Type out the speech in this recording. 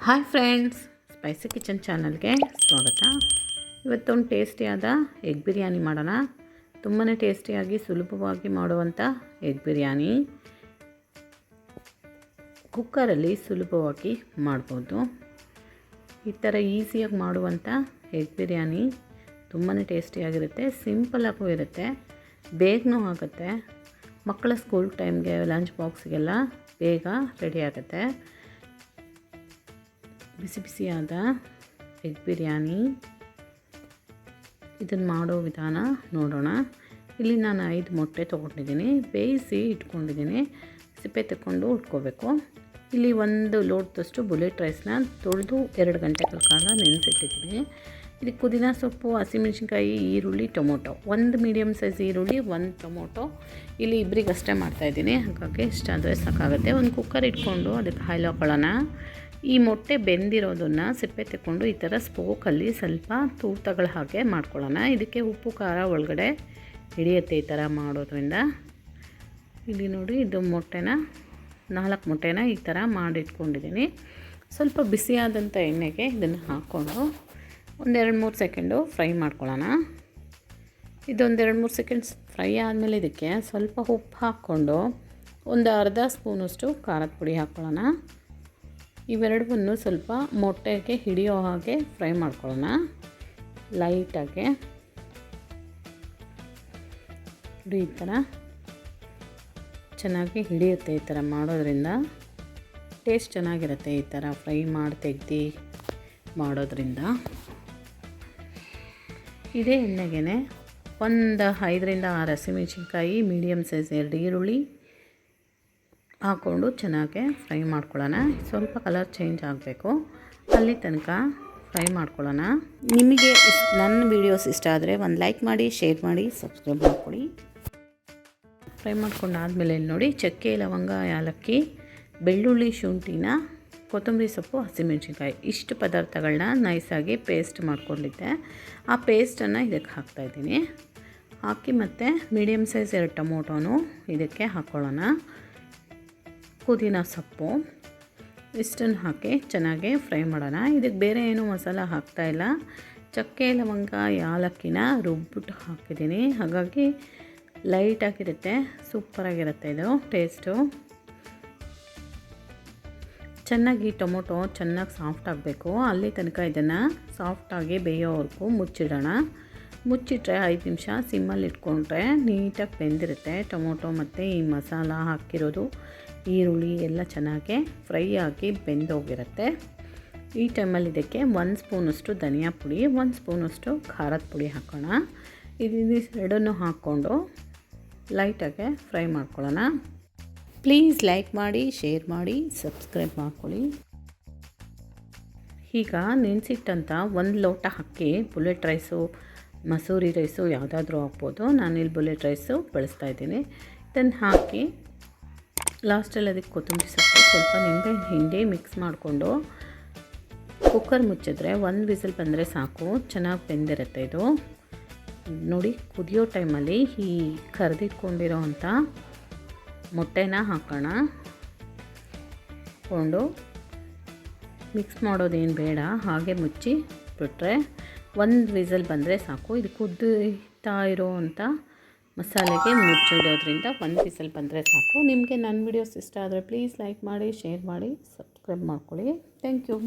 Hi friends, spicy kitchen ಚಾನಲ್ಗೆ ಸ್ವಾಗತ. ಇವತ್ತೊಂದು ಟೇಸ್ಟಿಯಾದ ಎಗ್ ಬಿರಿಯಾನಿ ಮಾಡೋಣ. ತುಂಬಾ ಟೇಸ್ಟಿಯಾಗಿ ಸುಲಭವಾಗಿ ಮಾಡುವಂಥ ಎಗ್ ಬಿರಿಯಾನಿ ಕುಕ್ಕರಲ್ಲಿ ಸುಲಭವಾಗಿ ಮಾಡ್ಬೋದು. ಈ ಥರ ಈಸಿಯಾಗಿ ಮಾಡುವಂಥ ಎಗ್ ಬಿರಿಯಾನಿ ತುಂಬಾ ಟೇಸ್ಟಿಯಾಗಿರುತ್ತೆ, ಸಿಂಪಲಾಗೂ ಇರುತ್ತೆ, ಬೇಗನೂ ಆಗುತ್ತೆ. ಮಕ್ಕಳ ಸ್ಕೂಲ್ ಟೈಮ್ಗೆ, ಲಂಚ್ ಬಾಕ್ಸ್ಗೆಲ್ಲ ಬೇಗ ರೆಡಿ ಆಗುತ್ತೆ. ಬಿಸಿ ಬಿಸಿಯಾದ ಎಗ್ ಬಿರಿಯಾನಿ ಇದನ್ನು ಮಾಡೋ ವಿಧಾನ ನೋಡೋಣ. ಇಲ್ಲಿ ನಾನು 5 ಮೊಟ್ಟೆ ತೊಗೊಂಡಿದ್ದೀನಿ, ಬೇಯಿಸಿ ಇಟ್ಕೊಂಡಿದ್ದೀನಿ. ಸಿಪ್ಪೆ ತಗೊಂಡು ಉಟ್ಕೋಬೇಕು. ಇಲ್ಲಿ 1 ಲೋಟದಷ್ಟು ಬುಲೆಟ್ ರೈಸ್ನ ತೊಳೆದು 2 ಗಂಟೆಗಳ ಕಾಲ ನೆನೆಸಿಟ್ಟಿದ್ದೀನಿ. ಇದಕ್ಕೆ ಪುದೀನ ಸೊಪ್ಪು, ಹಸಿಮೆಣಸಿನ್ಕಾಯಿ, ಈರುಳ್ಳಿ, ಟೊಮೊಟೊ, 1 ಮೀಡಿಯಮ್ ಸೈಜ್ ಈರುಳ್ಳಿ, 1 ಟೊಮೊಟೊ. ಇಲ್ಲಿ ಇಬ್ಬರಿಗಷ್ಟೇ ಮಾಡ್ತಾಯಿದ್ದೀನಿ, ಹಾಗಾಗಿ ಇಷ್ಟಾದರೆ ಸಾಕಾಗುತ್ತೆ. ಒಂದು ಕುಕ್ಕರ್ ಇಟ್ಕೊಂಡು ಅದಕ್ಕೆ ಆಯಿಲ್ ಹಾಕೊಳ್ಳೋಣ. ಈ ಮೊಟ್ಟೆ ಬೆಂದಿರೋದನ್ನು ಸಿಪ್ಪೆ ತಗೊಂಡು ಈ ಥರ ಸ್ಪೋಕಲ್ಲಿ ಸ್ವಲ್ಪ ತೂತಗಳ ಹಾಗೆ ಮಾಡ್ಕೊಳ್ಳೋಣ. ಇದಕ್ಕೆ ಉಪ್ಪು ಖಾರ ಒಳಗಡೆ ಹಿಡಿಯುತ್ತೆ ಈ ಥರ ಮಾಡೋದ್ರಿಂದ. ಇಲ್ಲಿ ನೋಡಿ, ಇದು ಮೊಟ್ಟೆನ 4 ಮೊಟ್ಟೆನ ಈ ಥರ ಮಾಡಿಟ್ಕೊಂಡಿದ್ದೀನಿ. ಸ್ವಲ್ಪ ಬಿಸಿಯಾದಂಥ ಎಣ್ಣೆಗೆ ಇದನ್ನು ಹಾಕ್ಕೊಂಡು 1-2-3 ಸೆಕೆಂಡು ಫ್ರೈ ಮಾಡ್ಕೊಳ್ಳೋಣ. ಇದೊಂದು 2-3 ಸೆಕೆಂಡ್ಸ್ ಫ್ರೈ ಆದಮೇಲೆ ಇದಕ್ಕೆ ಸ್ವಲ್ಪ ಉಪ್ಪು ಹಾಕ್ಕೊಂಡು ಒಂದು ಅರ್ಧ ಸ್ಪೂನಷ್ಟು ಖಾರದ ಪುಡಿ ಹಾಕ್ಕೊಳ್ಳೋಣ. ಇವೆರಡನ್ನು ಸ್ವಲ್ಪ ಮೊಟ್ಟೆಗೆ ಹಿಡಿಯೋ ಹಾಗೆ ಫ್ರೈ ಮಾಡ್ಕೊಳ್ಳೋಣ ಲೈಟಾಗಿ. ಈ ಥರ ಚೆನ್ನಾಗಿ ಹಿಡಿಯುತ್ತೆ. ಈ ಥರ ಮಾಡೋದ್ರಿಂದ ಟೇಸ್ಟ್ ಚೆನ್ನಾಗಿರುತ್ತೆ. ಈ ಥರ ಫ್ರೈ ಮಾಡಿ ತೆಗ್ದು ಮಾಡೋದ್ರಿಂದ. ಇದೇ ಎಣ್ಣೆಗೆ ಒಂದು 5-6 ಹಸಿಮೆಣಸಿನ್ಕಾಯಿ, ಮೀಡಿಯಮ್ ಸೈಜ್ 2 ಈರುಳ್ಳಿ ಹಾಕ್ಕೊಂಡು ಚೆನ್ನಾಗಿ ಫ್ರೈ ಮಾಡ್ಕೊಳ್ಳೋಣ. ಸ್ವಲ್ಪ ಕಲರ್ ಚೇಂಜ್ ಆಗಬೇಕು, ಅಲ್ಲಿ ತನಕ ಫ್ರೈ ಮಾಡ್ಕೊಳ್ಳೋಣ. ನಿಮಗೆ ನನ್ನ ವೀಡಿಯೋಸ್ ಇಷ್ಟ ಆದರೆ ಒಂದು ಲೈಕ್ ಮಾಡಿ, ಶೇರ್ ಮಾಡಿ, ಸಬ್ಸ್ಕ್ರೈಬ್ ಮಾಡ್ಕೊಳ್ಳಿ. ಫ್ರೈ ಮಾಡ್ಕೊಂಡಾದಮೇಲೆ ಇಲ್ಲಿ ನೋಡಿ, ಚಕ್ಕೆ, ಲವಂಗ, ಯಾಲಕ್ಕಿ, ಬೆಳ್ಳುಳ್ಳಿ, ಶುಂಠಿನ, ಕೊತ್ತಂಬರಿ ಸೊಪ್ಪು, ಹಸಿಮೆಣಸಿನ್ಕಾಯಿ, ಇಷ್ಟು ಪದಾರ್ಥಗಳನ್ನ ನೈಸಾಗಿ ಪೇಸ್ಟ್ ಮಾಡ್ಕೊಂಡಿದ್ದೆ. ಆ ಪೇಸ್ಟನ್ನು ಇದಕ್ಕೆ ಹಾಕ್ತಾಯಿದ್ದೀನಿ. ಹಾಕಿ ಮತ್ತು ಮೀಡಿಯಮ್ ಸೈಜ್ 2 ಟೊಮೊಟೊನು ಇದಕ್ಕೆ ಹಾಕ್ಕೊಳ್ಳೋಣ. ಪುದೀನ ಸೊಪ್ಪು ಇಷ್ಟನ್ನು ಹಾಕಿ ಚೆನ್ನಾಗಿ ಫ್ರೈ ಮಾಡೋಣ. ಇದಕ್ಕೆ ಬೇರೆ ಏನೂ ಮಸಾಲ ಹಾಕ್ತಾಯಿಲ್ಲ. ಚಕ್ಕೆ, ಲವಂಗ, ಯಾಲಕ್ಕಿನ ರುಬ್ಬಿಟ್ಟು ಹಾಕಿದ್ದೀನಿ, ಹಾಗಾಗಿ ಲೈಟಾಗಿರುತ್ತೆ, ಸೂಪರಾಗಿರುತ್ತೆ ಇದು ಟೇಸ್ಟು. ಚೆನ್ನಾಗಿ ಟೊಮೊಟೊ ಚೆನ್ನಾಗಿ ಸಾಫ್ಟ್ ಆಗಬೇಕು, ಅಲ್ಲಿ ತನಕ ಇದನ್ನು ಸಾಫ್ಟಾಗಿ ಬೇಯೋವರೆಗೂ ಮುಚ್ಚಿಡೋಣ. ಮುಚ್ಚಿಟ್ರೆ 5 ನಿಮಿಷ ಸಿಮ್ಮಲ್ಲಿ ಇಟ್ಕೊಂಡ್ರೆ ನೀಟಾಗಿ ಬೆಂದಿರುತ್ತೆ. ಟೊಮೊಟೊ ಮತ್ತು ಈ ಮಸಾಲ ಹಾಕಿರೋದು, ಈರುಳ್ಳಿ ಎಲ್ಲ ಚೆನ್ನಾಗಿ ಫ್ರೈ ಆಗಿ ಬೆಂದೋಗಿರುತ್ತೆ. ಈ ಟೈಮಲ್ಲಿ ಇದಕ್ಕೆ 1 ಸ್ಪೂನಷ್ಟು ಧನಿಯಾ ಪುಡಿ, 1 ಸ್ಪೂನಷ್ಟು ಖಾರದ ಪುಡಿ ಹಾಕೋಣ. ಎರಡನ್ನೂ ಹಾಕ್ಕೊಂಡು ಲೈಟಾಗೆ ಫ್ರೈ ಮಾಡ್ಕೊಳ್ಳೋಣ. ಪ್ಲೀಸ್ ಲೈಕ್ ಮಾಡಿ, ಶೇರ್ ಮಾಡಿ, ಸಬ್ಸ್ಕ್ರೈಬ್ ಮಾಡ್ಕೊಳ್ಳಿ. ಈಗ ನೆನೆಸಿಟ್ಟಂಥ 1 ಲೋಟ ಅಕ್ಕಿ, ಬುಲೆಟ್ ರೈಸು, ಮಸೂರಿ ರೈಸು ಯಾವುದಾದ್ರೂ ಹಾಕ್ಬೋದು. ನಾನಿಲ್ಲಿ ಬುಲೆಟ್ ರೈಸು ಬಳಸ್ತಾಯಿದ್ದೀನಿ. ಇದನ್ನು ಹಾಕಿ ಲಾಸ್ಟಲ್ಲಿ ಅದಕ್ಕೆ ಕೊತ್ತಂಬರಿ ಸೊಪ್ಪು, ಸ್ವಲ್ಪ ನಿಂಬೆ ಹಿಂಡಿ ಮಿಕ್ಸ್ ಮಾಡಿಕೊಂಡು ಕುಕ್ಕರ್ ಮುಚ್ಚಿದ್ರೆ 1 ವಿಸಿಲ್ ಬಂದರೆ ಸಾಕು, ಚೆನ್ನಾಗಿ ಬೆಂದಿರುತ್ತೆ ಇದು. ನೋಡಿ, ಕುದಿಯೋ ಟೈಮಲ್ಲಿ ಈ ಕರೆದಿಟ್ಕೊಂಡಿರೋ ಅಂಥ ಮೊಟ್ಟೆನ ಹಾಕೋಣ. ಹಾಕ್ಕೊಂಡು ಮಿಕ್ಸ್ ಮಾಡೋದೇನು ಬೇಡ, ಹಾಗೆ ಮುಚ್ಚಿ ಬಿಟ್ಟರೆ 1 ವಿಸಿಲ್ ಬಂದರೆ ಸಾಕು. ಇದು ಕುದೀತಾ ಇರೋ ಅಂಥ ಮಸಾಲೆಗೆ ಮುಚ್ಚಿಡೋದ್ರಿಂದ 1 ವಿಸಿಲ್ ಬಂದರೆ ಸಾಕು. ನಿಮಗೆ ನನ್ನ ವೀಡಿಯೋಸ್ ಇಷ್ಟ ಆದರೆ ಪ್ಲೀಸ್ ಲೈಕ್ ಮಾಡಿ, ಶೇರ್ ಮಾಡಿ, ಸಬ್ಸ್ಕ್ರೈಬ್ ಮಾಡ್ಕೊಳ್ಳಿ. Thank you.